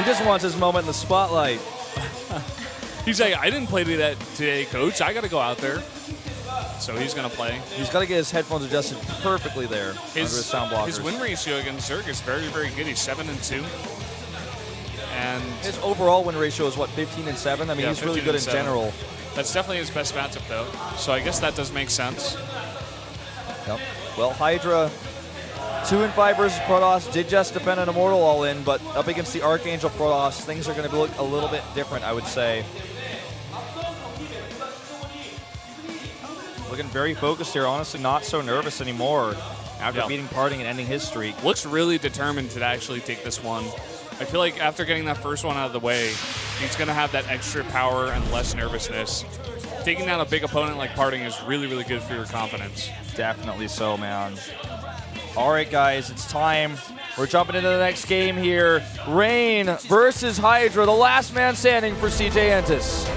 He just wants his moment in the spotlight. He's like, I didn't play today, coach. I got to go out there. So he's going to play. He's got to get his headphones adjusted perfectly there under his sound blockers. His win ratio against Zerg is very, very good. He's 7-2. And his overall win ratio is, what, 15-7? I mean, he's really good in general. That's definitely his best matchup, though. So I guess that does make sense. Yep. Well, Hydra, 2-5 versus Protoss, did just defend an Immortal all-in, but up against the Archangel Protoss, things are going to look a little bit different, I would say. Looking very focused here, honestly not so nervous anymore after beating Parting and ending his streak. Looks really determined to actually take this one. I feel like after getting that first one out of the way, he's going to have that extra power and less nervousness. Taking down a big opponent like Parting is really, really good for your confidence. Definitely so, man. All right, guys, it's time. We're jumping into the next game here. Rain versus Hydra, the last man standing for CJ Entis.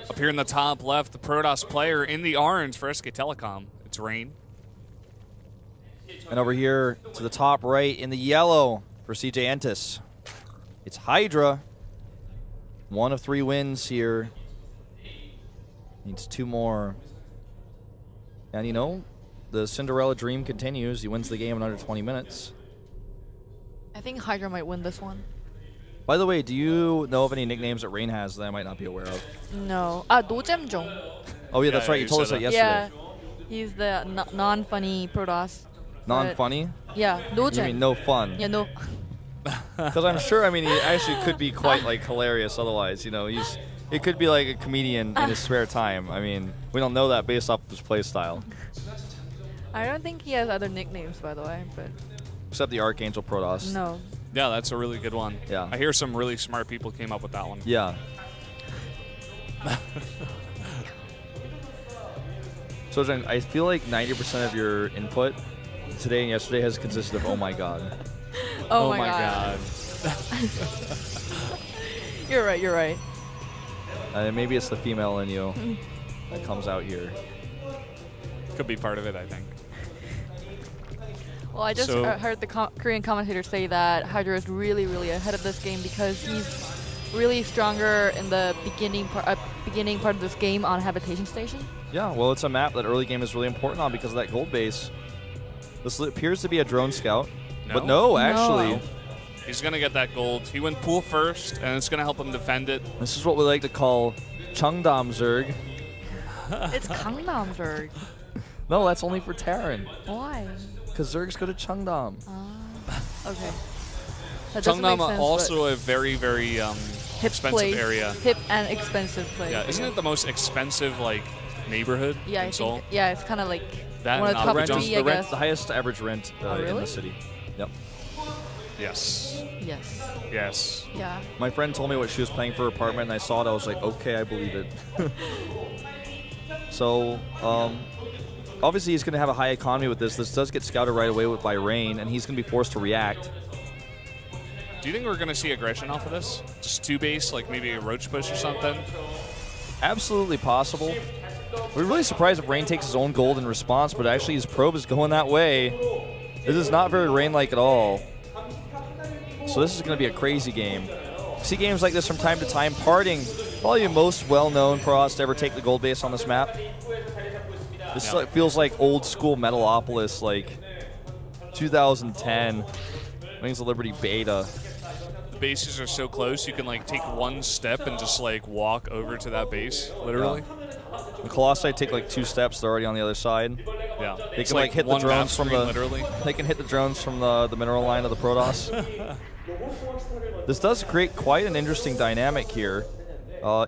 Up here in the top left, the Protoss player in the orange for SK Telecom. It's Rain. And over here to the top right in the yellow for CJ Entis, it's Hydra. 1 of 3 wins here. Needs 2 more. And you know, the Cinderella dream continues. He wins the game in under 20 minutes. I think Hydra might win this one. By the way, do you know of any nicknames that Rain has that I might not be aware of? No. 노잼종. Oh yeah, that's right. You told us that yesterday. Yeah, he's the non-funny Protoss. Non-funny? Yeah, 노잼. You mean no fun? Yeah, no. Because I'm sure, I mean, he actually could be quite like hilarious otherwise. You know, it could be like a comedian in his spare time. I mean, we don't know that based off of his play style. I don't think he has other nicknames, by the way, but. Except the Archangel Protoss. No. Yeah, that's a really good one. Yeah. I hear some really smart people came up with that one. Yeah. So, Jen, I feel like 90% of your input today and yesterday has consisted of, oh my god. Oh my god. You're right, you're right. Maybe it's the female in you that comes out here. Could be part of it, I think. Well, I just heard the Korean commentator say that Hydra is really, really ahead of this game because he's really stronger in the beginning part of this game on Habitation Station. Yeah, well, it's a map that early game is really important on because of that gold base. This appears to be a drone scout, but no, actually. No. He's going to get that gold. He went pool first, and it's going to help him defend it. This is what we like to call Cheongdam Zerg. It's Gangnam Zerg. No, that's only for Terran. Why? Because Zergs go to Cheongdam. Okay. Cheongdam also a very, very expensive area. Hip and expensive place. Yeah, isn't it the most expensive like neighborhood in Seoul? Yeah, it's kind of like that one of the top three, I guess. The highest average rent really? in the city. Yep. Yes. Yes. Yes. Yeah. My friend told me what she was paying for her apartment, and I saw it. I was like, okay, I believe it. So, obviously he's going to have a high economy with this. This does get scouted right away by Rain, and he's going to be forced to react. Do you think we're going to see aggression off of this? Just 2-base, like maybe a roach push or something? Absolutely possible. We're really surprised if Rain takes his own gold in response, but actually his probe is going that way. This is not very Rain-like at all. So this is going to be a crazy game. See games like this from time to time. Parting, probably the most well-known Protoss to ever take the gold base on this map. This feels like old school Metalopolis, like 2010, Wings of Liberty beta. The bases are so close, you can like take one step and just like walk over to that base, literally. Yeah. The Colossi take like 2 steps; they're already on the other side. Yeah, they can like hit the drones from the. Literally. They can hit the drones from the mineral line of the Protoss. This does create quite an interesting dynamic here.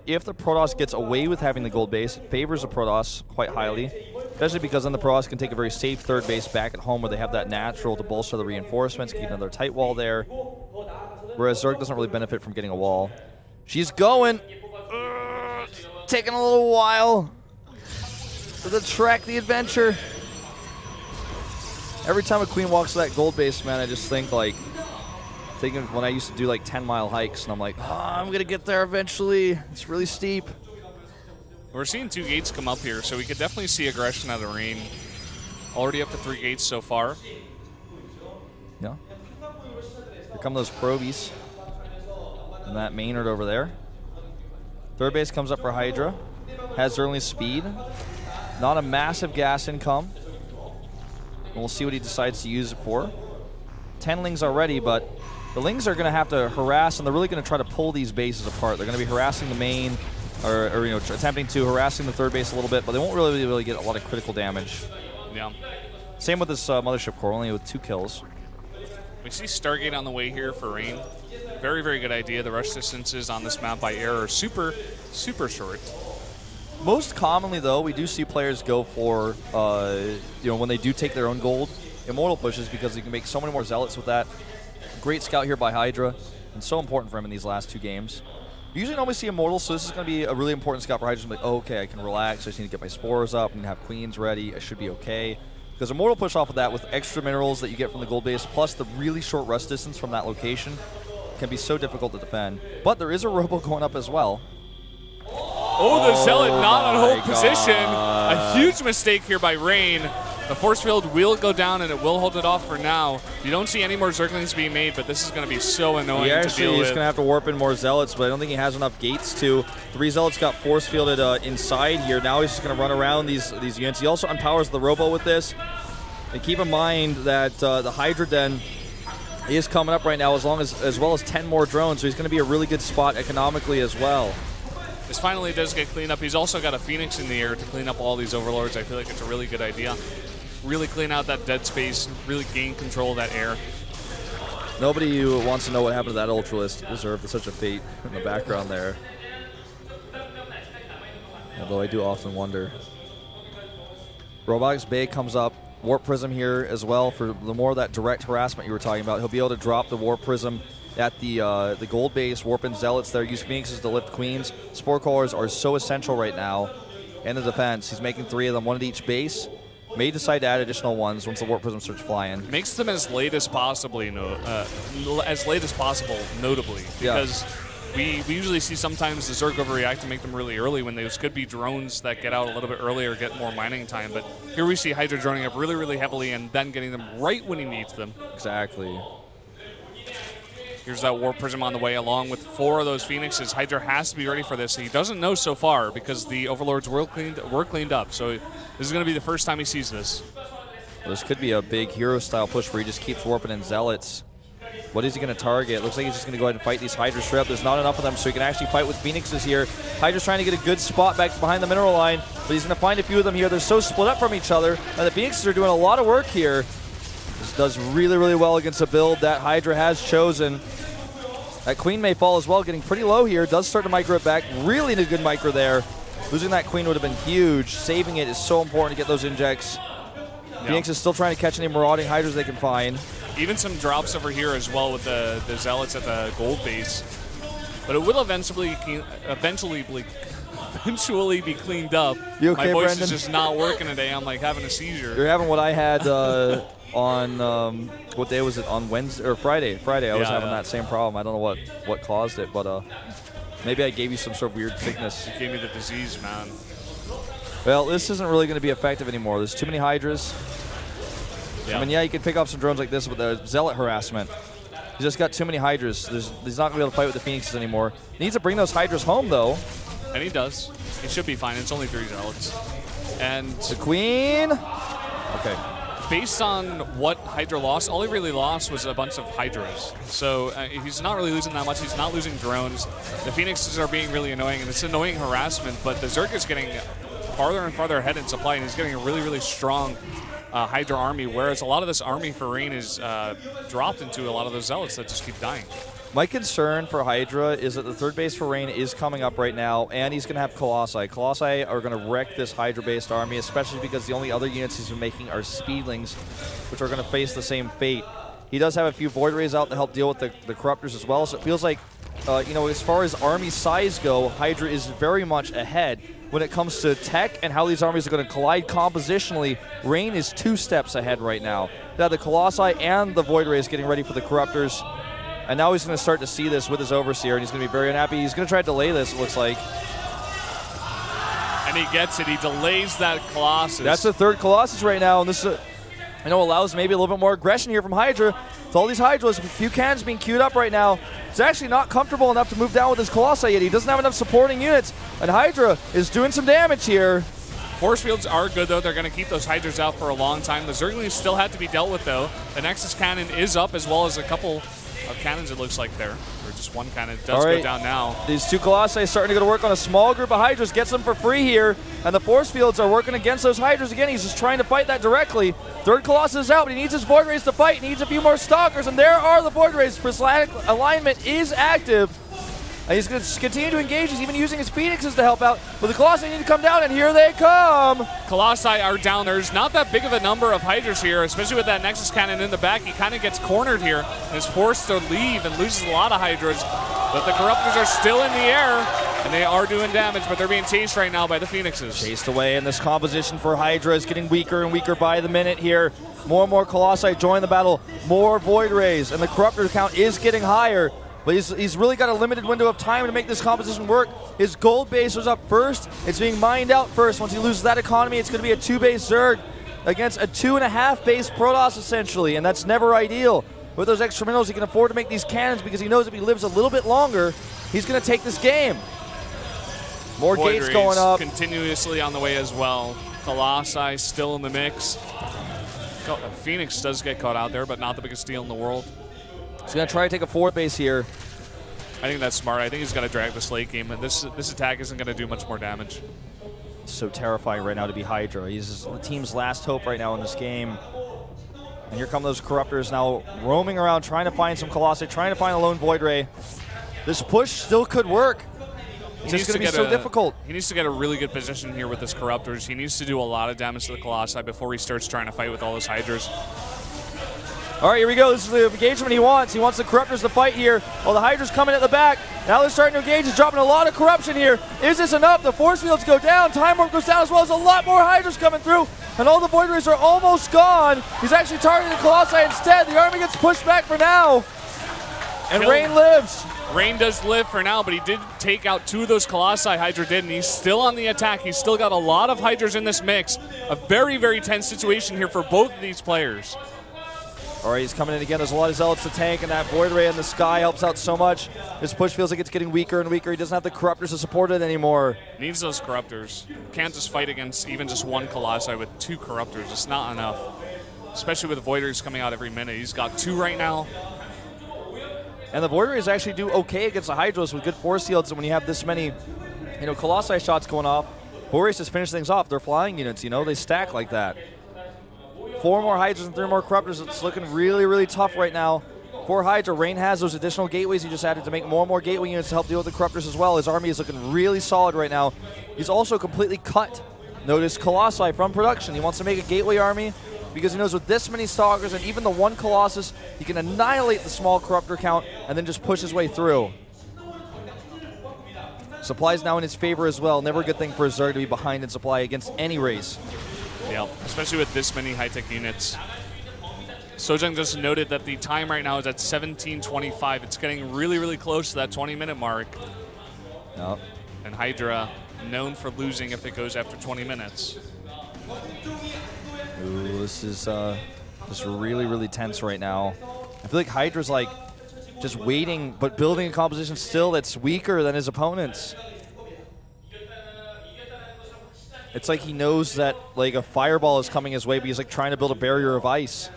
If the Protoss gets away with having the gold base, it favors the Protoss quite highly, especially because then the Protoss can take a very safe third base back at home where they have that natural to bolster the reinforcements, keep another tight wall there, whereas Zerg doesn't really benefit from getting a wall. She's going! taking a little while. For the trek, the adventure. Every time a queen walks to that gold base, man, I just think like, thinking when I used to do like 10-mile hikes, and I'm like, oh, I'm going to get there eventually. It's really steep. We're seeing 2 gates come up here, so we could definitely see aggression out of Rain. Already up to 3 gates so far. Yeah. Here come those probies. And that Maynard over there. Third base comes up for Hydra. Has early speed. Not a massive gas income. And we'll see what he decides to use it for. 10 Lings already, but the Lings are going to have to harass, and they're really going to try to pull these bases apart. They're going to be harassing the main, or you know, attempting to harassing the third base a little bit, but they won't really get a lot of critical damage. Yeah. Same with this Mothership core, only with 2 kills. We see Stargate on the way here for Rain. Very, very good idea. The rush distances on this map by air are super, super short. Most commonly, though, we do see players go for, you know, when they do take their own gold, Immortal pushes, because you can make so many more Zealots with that. Great scout here by Hydra, and so important for him in these last 2 games. You usually normally see Immortals, so this is going to be a really important scout for Hydra. Like, oh, okay, I can relax. I just need to get my spores up and have queens ready. I should be okay. Because Immortal push off of that with extra minerals that you get from the gold base, plus the really short rest distance from that location, can be so difficult to defend. But there is a Robo going up as well. Oh, the Zealot not on hold position. A huge mistake here by Rain. The force field will go down, and it will hold it off for now. You don't see any more Zerglings being made, but this is going to be so annoying to deal with. He's going to have to warp in more Zealots, but I don't think he has enough gates to. 3 Zealots got force fielded inside here. Now he's just going to run around these units. He also unpowers the Robo with this. And keep in mind that the Hydra Den is coming up right now, as well as 10 more drones, so he's going to be a really good spot economically as well. This finally does get cleaned up. He's also got a Phoenix in the air to clean up all these Overlords. I feel like it's a really good idea. Really clean out that dead space, really gain control of that air. Nobody who wants to know what happened to that Ultralist deserved such a fate in the background there. Although I do often wonder. Robotics Bay comes up. Warp Prism here as well for the more of that direct harassment you were talking about. He'll be able to drop the Warp Prism at the gold base, warp in Zealots there, use Phoenixes to lift Queens. Spore Callers are so essential right now in the defense. He's making 3 of them, 1 at each base. May decide to add additional ones once the Warp Prism starts flying. Makes them as late as possible, notably. Because we usually see sometimes the Zerg overreact to make them really early when those could be drones that get out a little bit earlier, get more mining time. But here we see Hydra droning up really, really heavily and then getting them right when he needs them. Exactly. Here's that Warp Prism on the way, along with 4 of those Phoenixes. Hydra has to be ready for this. He doesn't know so far because the Overlords were cleaned up. So this is going to be the first time he sees this. Well, this could be a big hero-style push where he just keeps warping in Zealots. What is he going to target? Looks like he's just going to go ahead and fight these Hydra straight up. There's not enough of them, so he can actually fight with Phoenixes here. Hydra's trying to get a good spot back behind the mineral line, but he's going to find a few of them here. They're so split up from each other, and the Phoenixes are doing a lot of work here. This does really, really well against a build that Hydra has chosen. That Queen may fall as well, getting pretty low here. Does start to micro it back. Really a good micro there. Losing that Queen would have been huge. Saving it is so important to get those injects. Yeah. Phoenix is still trying to catch any marauding Hydras they can find. Even some drops over here as well with the Zealots at the gold base. But it will eventually be cleaned up. You okay, My voice Brendan? is just not working today. I'm like having a seizure. You're having what I had on, what day was it? On Wednesday or Friday? Friday, I was having that same problem. I don't know what caused it, but maybe I gave you some sort of weird sickness. You gave me the disease, man. Well, this isn't really going to be effective anymore. There's too many Hydras. Yeah. I mean, yeah, you can pick off some drones like this with the Zealot harassment. He's just got too many Hydras. He's not going to be able to fight with the Phoenixes anymore. He needs to bring those Hydras home, though. And he does. He should be fine. It's only 3 Zealots. And the Queen. Okay. Based on what Hydra lost, all he really lost was a bunch of Hydras. So he's not really losing that much. He's not losing drones. The Phoenixes are being really annoying, and it's annoying harassment, but the Zerg is getting farther and farther ahead in supply, and he's getting a really, really strong Hydra army, whereas a lot of this army for Rain is dropped into a lot of those Zealots that just keep dying. My concern for Hydra is that the third base for Rain is coming up right now, and he's going to have Colossi. Colossi are going to wreck this Hydra-based army, especially because the only other units he's been making are Speedlings, which are going to face the same fate. He does have a few Void Rays out to help deal with the Corruptors as well, so it feels like you know, as far as army size go, Hydra is very much ahead. When it comes to tech and how these armies are going to collide compositionally, Rain is 2 steps ahead right now. Now the Colossi and the Void Rays getting ready for the Corruptors. And now he's going to start to see this with his Overseer, and he's going to be very unhappy. He's going to try to delay this, it looks like. And he gets it. He delays that Colossus. That's the 3rd Colossus right now, and this I know allows maybe a little bit more aggression here from Hydra. With all these Hydras, with a few cannons being queued up right now, he's actually not comfortable enough to move down with his Colossi yet. He doesn't have enough supporting units, and Hydra is doing some damage here. Force fields are good, though. They're going to keep those Hydras out for a long time. The Zerglings still have to be dealt with, though. The Nexus Cannon is up, as well as a couple of cannons, it looks like there. Or just one cannon does go down now. These 2 Colossi starting to go to work on a small group of Hydras, gets them for free here, and the Force Fields are working against those Hydras again. He's just trying to fight that directly. 3rd Colossus is out, but he needs his Void Rays to fight. He needs a few more Stalkers, and there are the Void Rays. Prismatic alignment is active. And he's going to continue to engage. He's even using his Phoenixes to help out. But the Colossi need to come down, and here they come. Colossi are down. There's not that big of a number of Hydras here, especially with that Nexus Cannon in the back. He kind of gets cornered here and is forced to leave and loses a lot of Hydras. But the Corruptors are still in the air, and they are doing damage, but they're being chased right now by the Phoenixes. Chased away, and this composition for Hydra is getting weaker and weaker by the minute here. More and more Colossi join the battle. More Void Rays, and the Corruptor count is getting higher. But he's really got a limited window of time to make this composition work. His gold base was up first. It's being mined out first. Once he loses that economy, it's going to be a 2-base Zerg against a 2.5 base Protoss, essentially, and that's never ideal. With those extra minerals, he can afford to make these cannons because he knows if he lives a little bit longer, he's going to take this game. More Void gates Rays going up. Continuously on the way as well. Colossi still in the mix. Phoenix does get caught out there, but not the biggest deal in the world. He's going to try to take a 4th base here. I think that's smart. I think he's got to drag this late game, and this attack isn't going to do much more damage. So terrifying right now to be Hydra. He's the team's last hope right now in this game. And here come those Corruptors now roaming around, trying to find some Colossi, trying to find a lone Void Ray. This push still could work. It's just going to be so difficult. He needs to get a really good position here with his Corruptors. He needs to do a lot of damage to the Colossi before he starts trying to fight with all those Hydras. All right, here we go. This is the engagement he wants. He wants the Corruptors to fight here. While the Hydra's coming at the back. Now they're starting to engage. He's dropping a lot of corruption here. Is this enough? The Force Fields go down. Time Warp goes down as well as a lot more Hydras coming through. And all the Void Rays are almost gone. He's actually targeting the Colossi instead. The army gets pushed back for now. And Rain lives. Rain does live for now, but he did take out 2 of those Colossi, Hydra did, and he's still on the attack. He's still got a lot of Hydras in this mix. A very, very tense situation here for both of these players. All right, he's coming in again. There's a lot of Zealots to tank, and that Void Ray in the sky helps out so much. His push feels like it's getting weaker and weaker. He doesn't have the Corruptors to support it anymore. Needs those Corruptors. Can't just fight against even just 1 Colossi with 2 Corruptors. It's not enough. Especially with Void Rays coming out every minute. He's got 2 right now. And the Void Rays actually do okay against the Hydras with good Force Fields, and when you have this many, Colossi shots going off, Void Rays just finish things off. They're flying units, they stack like that. 4 more Hydras and 3 more Corruptors. It's looking really, really tough right now for Hydra. Rain has those additional gateways he just added to make more and more gateway units to help deal with the Corruptors as well. His army is looking really solid right now. He's also completely cut, notice, Colossi from production. He wants to make a gateway army because he knows with this many Stalkers and even the 1 Colossus, he can annihilate the small Corruptor count and then just push his way through. Supply's now in his favor as well. Never a good thing for a Zerg to be behind in supply against any race. Yeah, especially with this many high-tech units. Sojung just noted that the time right now is at 17:25. It's getting really, really close to that 20-minute mark. Yep. And Hydra, known for losing if it goes after 20 minutes. Ooh, this is just really, really tense right now. I feel like Hydra's just waiting, but building a composition still that's weaker than his opponents. It's like he knows that a fireball is coming his way, but he's trying to build a barrier of ice.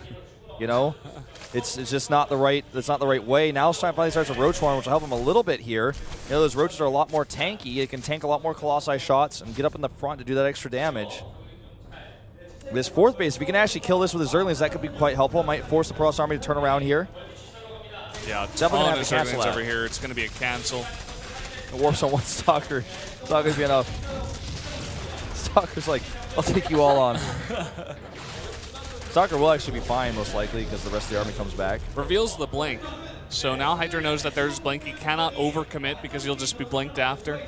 It's just not the right. That's not the right way. Now it's time finally starts a Roach Horn, which will help him a little bit here. Those Roaches are a lot more tanky. They can tank a lot more Colossi shots and get up in the front to do that extra damage. This 4th base, if he can actually kill this with his Zerglings, that could be quite helpful. Might force the Protoss army to turn around here. Yeah, definitely gonna have to cancel that. Over here. It's going to be a cancel. It warps on 1 Stalker. It's not going to be enough. Stalker's I'll take you all on. Stalker will actually be fine, most likely, because the rest of the army comes back. Reveals the blink. So now Hydra knows that there's blink. He cannot overcommit because he'll just be blinked after.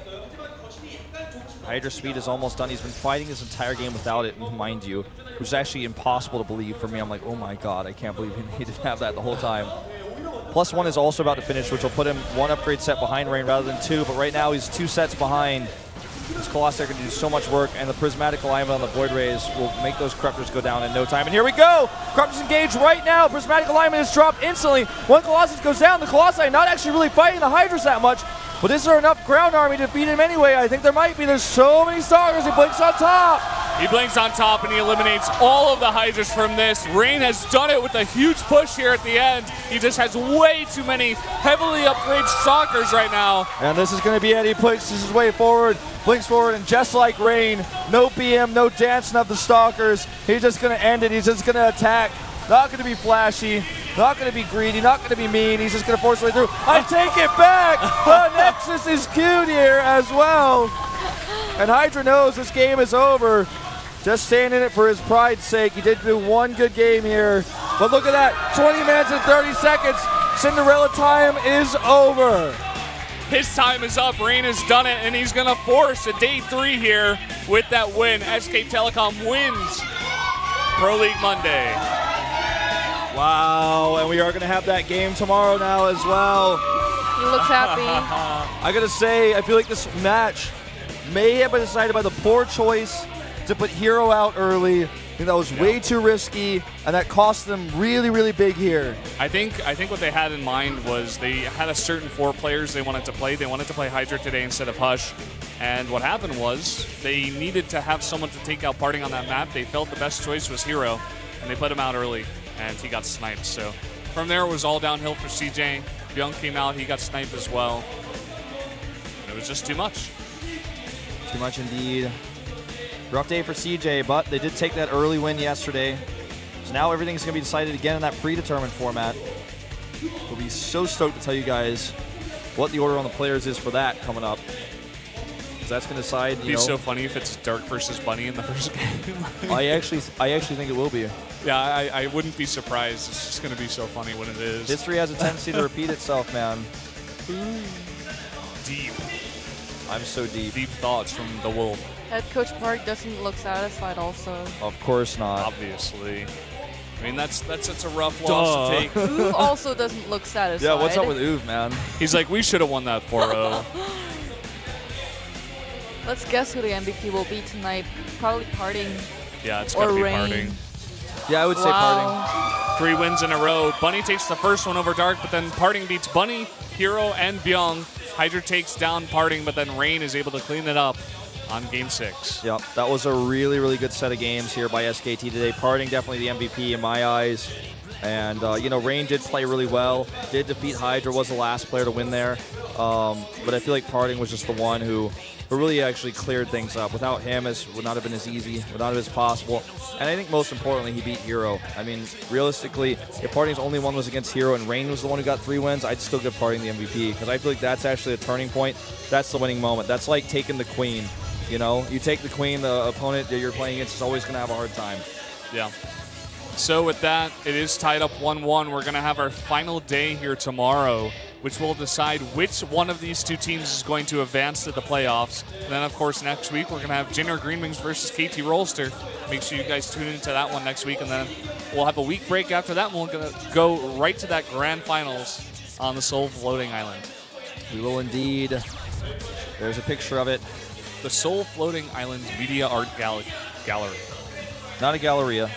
Hydra's speed is almost done. He's been fighting this entire game without it, mind you. It was actually impossible to believe for me. I'm like, oh my god, I can't believe he didn't have that the whole time. +1 is also about to finish, which will put him 1 upgrade set behind Rain rather than 2, but right now he's 2 sets behind. This Colossus can do so much work, and the prismatic alignment on the Void Rays will make those Corruptors go down in no time. And here we go! Corruptors engaged right now. Prismatic alignment is dropped instantly. One Colossus goes down. The Colossi not actually really fighting the Hydras that much, but is there enough ground army to defeat him anyway? I think there might be. There's so many Stalkers. He blinks on top. He blinks on top and he eliminates all of the Hydras from this. Rain has done it with a huge push here at the end. He just has way too many heavily upgraded Stalkers right now. And this is going to be it. He pushes his way forward, blinks forward, and just like Rain, no BM, no dancing of the Stalkers. He's just going to end it. He's just going to attack. Not going to be flashy, not going to be greedy, not going to be mean. He's just going to force his way through. I take it back. The Nexus is cute here as well. And Hydra knows this game is over. Just staying in it for his pride's sake. He did do one good game here. But look at that, 20 minutes and 30 seconds. Cinderella time is over. His time is up. Rain has done it, and he's going to force a day 3 here with that win. SK Telecom wins Pro League Monday. Wow, and we are going to have that game tomorrow now as well. He looks happy. I got to say, I feel like this match may have been decided by the poor choice to put Hero out early. I think that was way too risky, and that cost them really, really big here. I think what they had in mind was they had a certain 4 players they wanted to play. They wanted to play Hydra today instead of Hush. And what happened was they needed to have someone to take out Parting on that map. They felt the best choice was Hero, and they put him out early, and he got sniped. So from there, it was all downhill for CJ. Byung came out, he got sniped as well. And it was just too much. Too much indeed. Rough day for CJ, but they did take that early win yesterday. So now everything's going to be decided again in that predetermined format. We'll be so stoked to tell you guys what the order on the players is for that coming up. Because that's going to decide, It'd be so funny if it's Dark versus Bunny in the first game. I actually think it will be. Yeah, I wouldn't be surprised. It's just going to be so funny when it is. History has a tendency to repeat itself, man. Deep. I'm so deep. Deep thoughts from the Wolf. Head Coach Park doesn't look satisfied also. Of course not. Obviously. I mean, that's a rough loss to take. Uv also doesn't look satisfied. Yeah, what's up with Uv, man? He's like, we should have won that 4-0. Let's guess who the MVP will be tonight. Probably Parting. Yeah, it's going to be Rain. Parting. Yeah, I would say Parting. 3 wins in a row. Bunny takes the first one over Dark, but then Parting beats Bunny, Hero, and Byung. Hydra takes down Parting, but then Rain is able to clean it up on Game 6. Yep, that was a really, really good set of games here by SKT today. Parting definitely the MVP in my eyes. And, you know, Rain did play really well, did defeat Hydra, was the last player to win there. But I feel like Parting was just the one who really actually cleared things up. Without him, it would not have been as easy, would not have been as possible. And I think most importantly, he beat Hero. I mean, realistically, if Parting's only one was against Hero and Rain was the one who got 3 wins, I'd still give Parting the MVP. Because I feel like that's actually a turning point. That's the winning moment. That's like taking the Queen. You know, you take the Queen, the opponent that you're playing against is always going to have a hard time. Yeah. So with that, it is tied up 1-1. We're going to have our final day here tomorrow, which will decide which one of these 2 teams is going to advance to the playoffs. And then, of course, next week, we're going to have Jinner Green Wings versus KT Rolster. Make sure you guys tune into that one next week. And then we'll have a week break after that, and we're going to go right to that grand finals on the Seoul Floating Island. We will indeed. There's a picture of it. The Seoul Floating Island Media Art Gallery. Not a Galleria.